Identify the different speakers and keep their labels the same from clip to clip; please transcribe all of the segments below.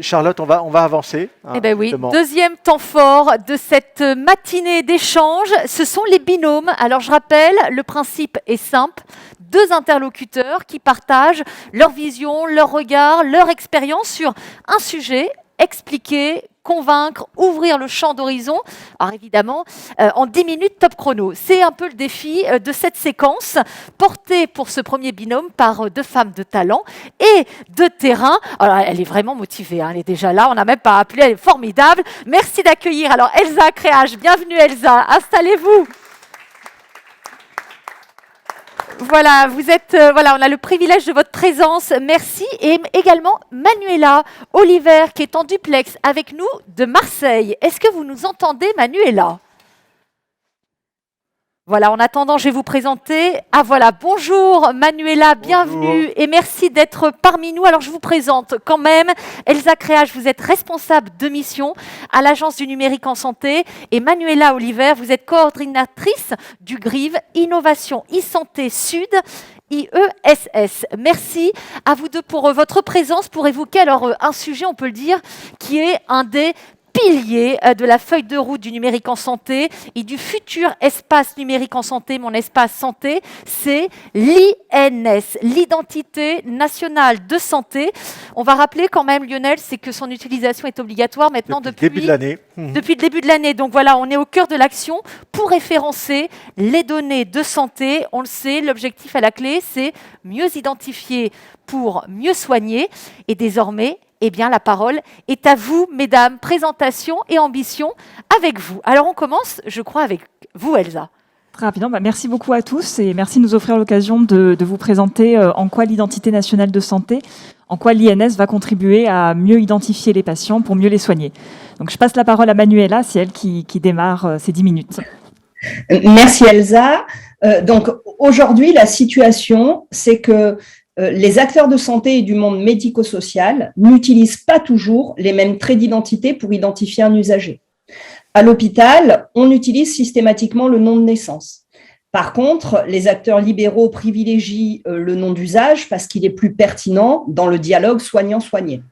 Speaker 1: Charlotte, on va avancer.
Speaker 2: Eh bien oui, deuxième temps fort de cette matinée d'échange, ce sont les binômes. Alors je rappelle, le principe est simple. Deux interlocuteurs qui partagent leur vision, leur regard, leur expérience sur un sujet, expliquer, convaincre, ouvrir le champ d'horizon. Alors évidemment, en 10 minutes top chrono. C'est un peu le défi de cette séquence, portée pour ce premier binôme par deux femmes de talent et de terrain. Alors elle est vraiment motivée, hein, elle est déjà là, on n'a même pas appelé, elle est formidable. Merci d'accueillir alors Elsa Créage. Bienvenue Elsa, installez-vous. Voilà, vous êtes, voilà, on a le privilège de votre présence, merci. Et également Manuela Oliver qui est en duplex avec nous de Marseille. Est-ce que vous nous entendez, Manuela ? Voilà, en attendant, je vais vous présenter. Ah voilà, bonjour Manuela, bienvenue et merci d'être parmi nous. Alors je vous présente quand même Elsa Créage, vous êtes responsable de mission à l'Agence du numérique en santé et Manuela Oliver, vous êtes coordinatrice du GRIV Innovation e-santé Sud IESS. Merci à vous deux pour votre présence, pour évoquer alors un sujet, on peut le dire, qui est un des pilier de la feuille de route du numérique en santé et du futur espace numérique en santé, mon espace santé, c'est l'INS, l'identité nationale de santé. On va rappeler quand même, Lionel, c'est que son utilisation est obligatoire maintenant depuis
Speaker 1: le début de l'année.
Speaker 2: Depuis le début de l'année. Donc voilà, on est au cœur de l'action pour référencer les données de santé. On le sait, l'objectif à la clé, c'est mieux identifier pour mieux soigner. Et désormais, eh bien, la parole est à vous, mesdames. Présentation et ambition avec vous. Alors, on commence, je crois, avec vous, Elsa.
Speaker 3: Très rapidement, merci beaucoup à tous et merci de nous offrir l'occasion de vous présenter en quoi l'identité nationale de santé, en quoi l'INS va contribuer à mieux identifier les patients pour mieux les soigner. Donc, je passe la parole à Manuela, c'est elle qui démarre ces 10 minutes.
Speaker 4: Merci Elsa. Donc, aujourd'hui, la situation, c'est que les acteurs de santé et du monde médico-social n'utilisent pas toujours les mêmes traits d'identité pour identifier un usager. À l'hôpital, on utilise systématiquement le nom de naissance. Par contre, les acteurs libéraux privilégient le nom d'usage parce qu'il est plus pertinent dans le dialogue soignant-soigné.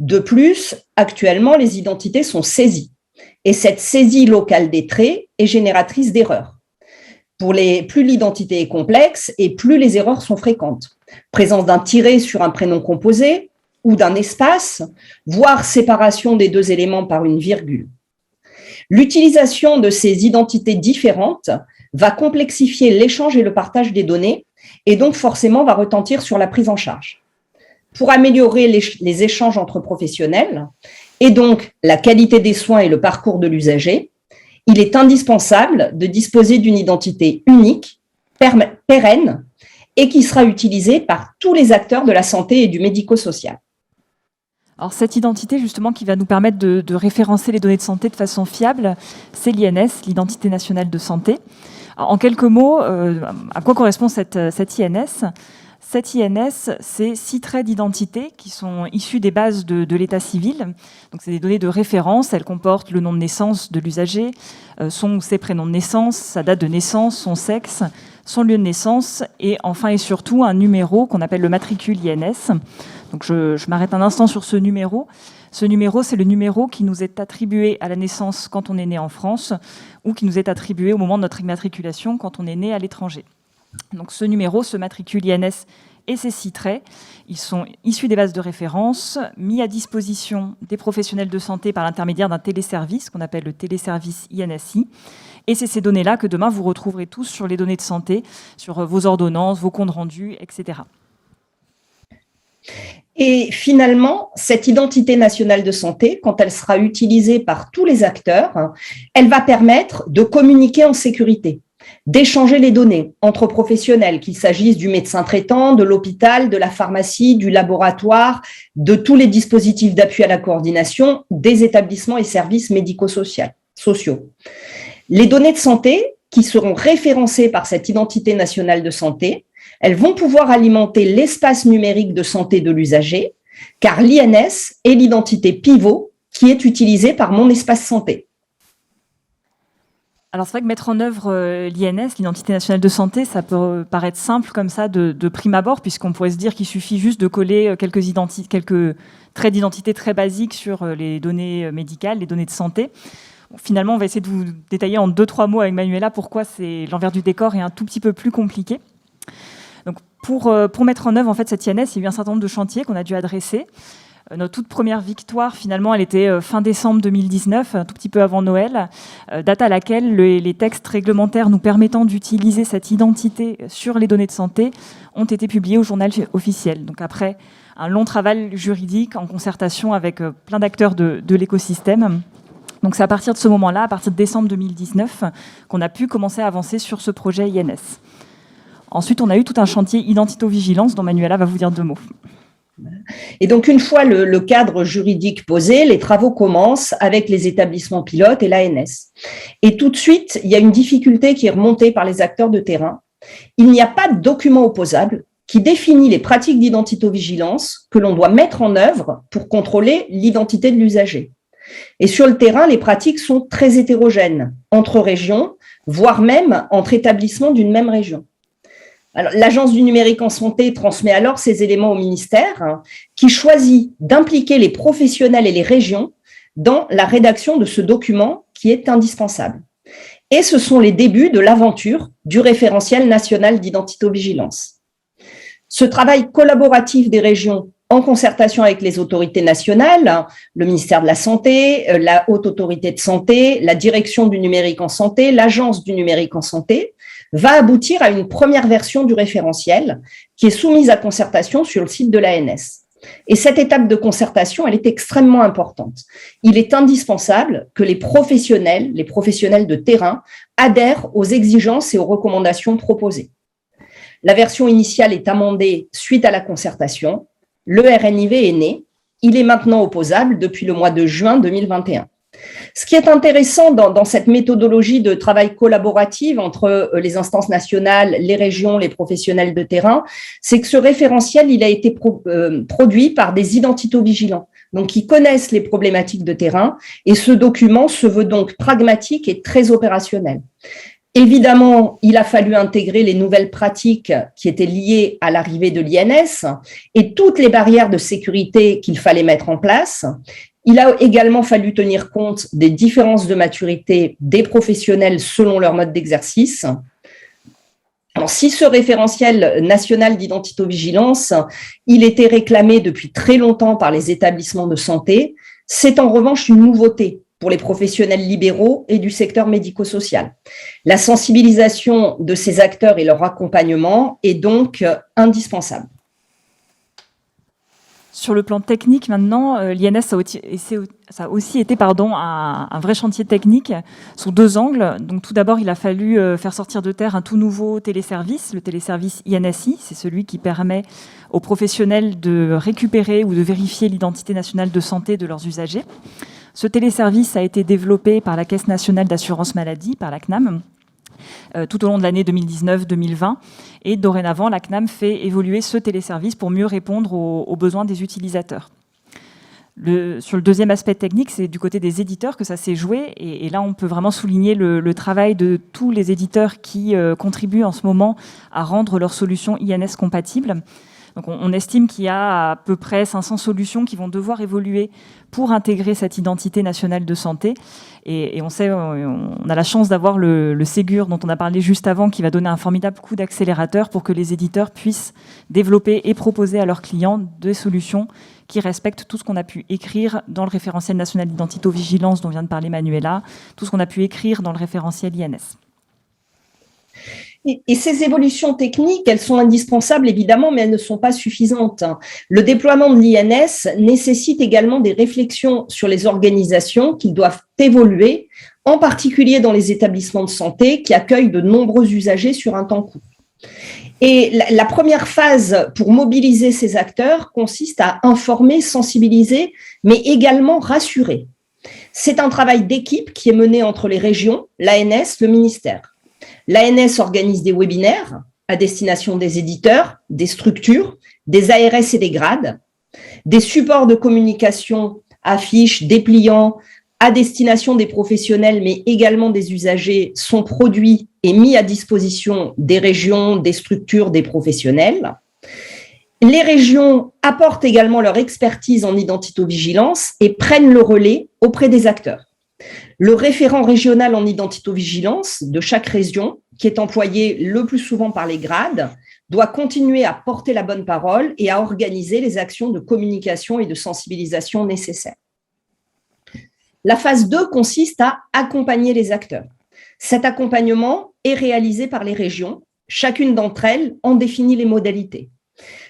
Speaker 4: De plus, actuellement, les identités sont saisies et cette saisie locale des traits est génératrice d'erreurs. Plus l'identité est complexe et plus les erreurs sont fréquentes. Présence d'un tiret sur un prénom composé ou d'un espace, voire séparation des deux éléments par une virgule. L'utilisation de ces identités différentes va complexifier l'échange et le partage des données et donc forcément va retentir sur la prise en charge. Pour améliorer les échanges entre professionnels et donc la qualité des soins et le parcours de l'usager, il est indispensable de disposer d'une identité unique, pérenne, et qui sera utilisée par tous les acteurs de la santé et du médico-social.
Speaker 3: Alors cette identité justement qui va nous permettre de référencer les données de santé de façon fiable, c'est l'INS, l'identité nationale de santé. Alors, en quelques mots, à quoi correspond cette INS ? Cette INS, c'est 6 traits d'identité qui sont issus des bases de l'état civil. Donc, c'est des données de référence. Elles comportent le nom de naissance de l'usager, son ou ses prénoms de naissance, sa date de naissance, son sexe, son lieu de naissance et enfin et surtout un numéro qu'on appelle le matricule INS. Donc, je m'arrête un instant sur ce numéro. Ce numéro, c'est le numéro qui nous est attribué à la naissance quand on est né en France ou qui nous est attribué au moment de notre immatriculation quand on est né à l'étranger. Donc ce numéro, ce matricule INS et ces 6 traits, ils sont issus des bases de référence, mis à disposition des professionnels de santé par l'intermédiaire d'un téléservice qu'on appelle le téléservice INSI. Et c'est ces données-là que demain vous retrouverez tous sur les données de santé, sur vos ordonnances, vos comptes rendus, etc.
Speaker 4: Et finalement, cette identité nationale de santé, quand elle sera utilisée par tous les acteurs, elle va permettre de communiquer en sécurité, d'échanger les données entre professionnels, qu'il s'agisse du médecin traitant, de l'hôpital, de la pharmacie, du laboratoire, de tous les dispositifs d'appui à la coordination, des établissements et services médico-sociaux. Les données de santé qui seront référencées par cette identité nationale de santé, elles vont pouvoir alimenter l'espace numérique de santé de l'usager, car l'INS est l'identité pivot qui est utilisée par mon espace santé.
Speaker 3: Alors c'est vrai que mettre en œuvre l'INS, l'identité nationale de santé, ça peut paraître simple comme ça de prime abord, puisqu'on pourrait se dire qu'il suffit juste de coller quelques traits d'identité très basiques sur les données médicales, les données de santé. Bon, finalement, on va essayer de vous détailler en 2-3 mots avec Manuela pourquoi l'envers du décor est un tout petit peu plus compliqué. Donc pour mettre en œuvre en fait, cette INS, il y a eu un certain nombre de chantiers qu'on a dû adresser. Notre toute première victoire, finalement, elle était fin décembre 2019, un tout petit peu avant Noël, date à laquelle les textes réglementaires nous permettant d'utiliser cette identité sur les données de santé ont été publiés au journal officiel. Donc après un long travail juridique en concertation avec plein d'acteurs de l'écosystème. Donc c'est à partir de ce moment-là, à partir de décembre 2019, qu'on a pu commencer à avancer sur ce projet INS. Ensuite, on a eu tout un chantier identito-vigilance dont Manuela va vous dire 2 mots.
Speaker 4: Et donc, une fois le cadre juridique posé, les travaux commencent avec les établissements pilotes et l'ANS. Et tout de suite, il y a une difficulté qui est remontée par les acteurs de terrain. Il n'y a pas de document opposable qui définit les pratiques d'identito-vigilance que l'on doit mettre en œuvre pour contrôler l'identité de l'usager. Et sur le terrain, les pratiques sont très hétérogènes entre régions, voire même entre établissements d'une même région. Alors, l'Agence du numérique en santé transmet alors ces éléments au ministère qui choisit d'impliquer les professionnels et les régions dans la rédaction de ce document qui est indispensable. Et ce sont les débuts de l'aventure du référentiel national d'identito-vigilance. Ce travail collaboratif des régions en concertation avec les autorités nationales, le ministère de la Santé, la Haute Autorité de Santé, la Direction du numérique en santé, l'Agence du numérique en santé, va aboutir à une première version du référentiel qui est soumise à concertation sur le site de l'ANS. Et cette étape de concertation, elle est extrêmement importante. Il est indispensable que les professionnels de terrain, adhèrent aux exigences et aux recommandations proposées. La version initiale est amendée suite à la concertation. Le RNIV est né. Il est maintenant opposable depuis le mois de juin 2021. Ce qui est intéressant dans cette méthodologie de travail collaboratif entre les instances nationales, les régions, les professionnels de terrain, c'est que ce référentiel, il a été produit par des identito-vigilants, donc qui connaissent les problématiques de terrain, et ce document se veut donc pragmatique et très opérationnel. Évidemment, il a fallu intégrer les nouvelles pratiques qui étaient liées à l'arrivée de l'INS et toutes les barrières de sécurité qu'il fallait mettre en place. Il a également fallu tenir compte des différences de maturité des professionnels selon leur mode d'exercice. Alors, si ce référentiel national d'identito-vigilance, il était réclamé depuis très longtemps par les établissements de santé, c'est en revanche une nouveauté pour les professionnels libéraux et du secteur médico-social. La sensibilisation de ces acteurs et leur accompagnement est donc indispensable.
Speaker 3: Sur le plan technique, maintenant, l'INS a aussi été un vrai chantier technique sous 2 angles. Donc, tout d'abord, il a fallu faire sortir de terre un tout nouveau téléservice, le téléservice INSI. C'est celui qui permet aux professionnels de récupérer ou de vérifier l'identité nationale de santé de leurs usagers. Ce téléservice a été développé par la Caisse nationale d'assurance maladie, par la CNAM, tout au long de l'année 2019-2020. Et dorénavant, la CNAM fait évoluer ce téléservice pour mieux répondre aux besoins des utilisateurs. Sur le deuxième aspect technique, c'est du côté des éditeurs que ça s'est joué. Et là, on peut vraiment souligner le travail de tous les éditeurs qui contribuent en ce moment à rendre leurs solutions INS compatibles. Donc on estime qu'il y a à peu près 500 solutions qui vont devoir évoluer pour intégrer cette identité nationale de santé. Et on a la chance d'avoir le Ségur dont on a parlé juste avant, qui va donner un formidable coup d'accélérateur pour que les éditeurs puissent développer et proposer à leurs clients des solutions qui respectent tout ce qu'on a pu écrire dans le référentiel national d'identito-vigilance dont vient de parler Manuela, tout ce qu'on a pu écrire dans le référentiel INS.
Speaker 4: Et ces évolutions techniques, elles sont indispensables évidemment, mais elles ne sont pas suffisantes. Le déploiement de l'INS nécessite également des réflexions sur les organisations qui doivent évoluer, en particulier dans les établissements de santé qui accueillent de nombreux usagers sur un temps court. Et la première phase pour mobiliser ces acteurs consiste à informer, sensibiliser, mais également rassurer. C'est un travail d'équipe qui est mené entre les régions, l'ANS, le ministère. L'ANS organise des webinaires à destination des éditeurs, des structures, des ARS et des grades, des supports de communication, affiches, dépliants, à destination des professionnels, mais également des usagers, sont produits et mis à disposition des régions, des structures, des professionnels. Les régions apportent également leur expertise en identitovigilance et prennent le relais auprès des acteurs. Le référent régional en identitovigilance de chaque région, qui est employé le plus souvent par les grades, doit continuer à porter la bonne parole et à organiser les actions de communication et de sensibilisation nécessaires. La phase 2 consiste à accompagner les acteurs. Cet accompagnement est réalisé par les régions. Chacune d'entre elles en définit les modalités.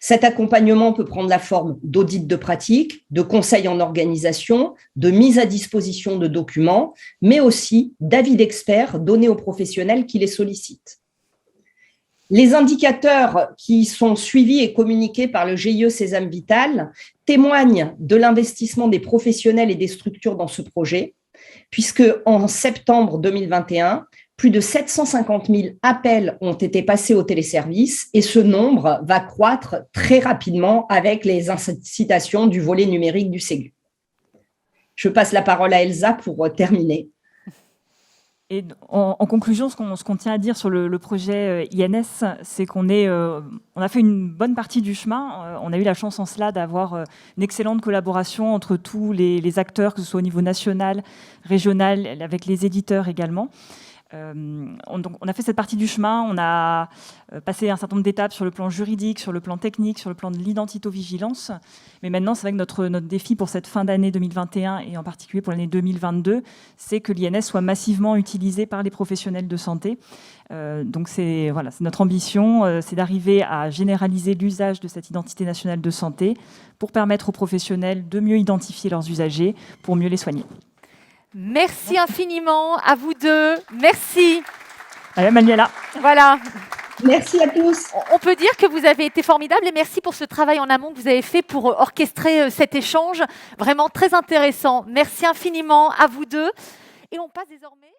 Speaker 4: Cet accompagnement peut prendre la forme d'audits de pratique, de conseils en organisation, de mise à disposition de documents, mais aussi d'avis d'experts donnés aux professionnels qui les sollicitent. Les indicateurs qui sont suivis et communiqués par le GIE Sésame Vital témoignent de l'investissement des professionnels et des structures dans ce projet, puisque en septembre 2021, plus de 750 000 appels ont été passés au téléservice et ce nombre va croître très rapidement avec les incitations du volet numérique du Ségur. Je passe la parole à Elsa pour terminer.
Speaker 3: Et en conclusion, ce qu'on tient à dire sur le projet INS, c'est qu'on a fait une bonne partie du chemin. On a eu la chance en cela d'avoir une excellente collaboration entre tous les acteurs, que ce soit au niveau national, régional, avec les éditeurs également. Donc on a fait cette partie du chemin, on a passé un certain nombre d'étapes sur le plan juridique, sur le plan technique, sur le plan de l'identitovigilance. Mais maintenant, c'est vrai que notre défi pour cette fin d'année 2021 et en particulier pour l'année 2022, c'est que l'INS soit massivement utilisé par les professionnels de santé. Donc c'est notre ambition, c'est d'arriver à généraliser l'usage de cette identité nationale de santé pour permettre aux professionnels de mieux identifier leurs usagers, pour mieux les soigner.
Speaker 2: Merci infiniment à vous deux. Merci.
Speaker 3: Madame Manuela.
Speaker 2: Voilà.
Speaker 4: Merci à tous.
Speaker 2: On peut dire que vous avez été formidables et merci pour ce travail en amont que vous avez fait pour orchestrer cet échange. Vraiment très intéressant. Merci infiniment à vous deux. Et on passe désormais...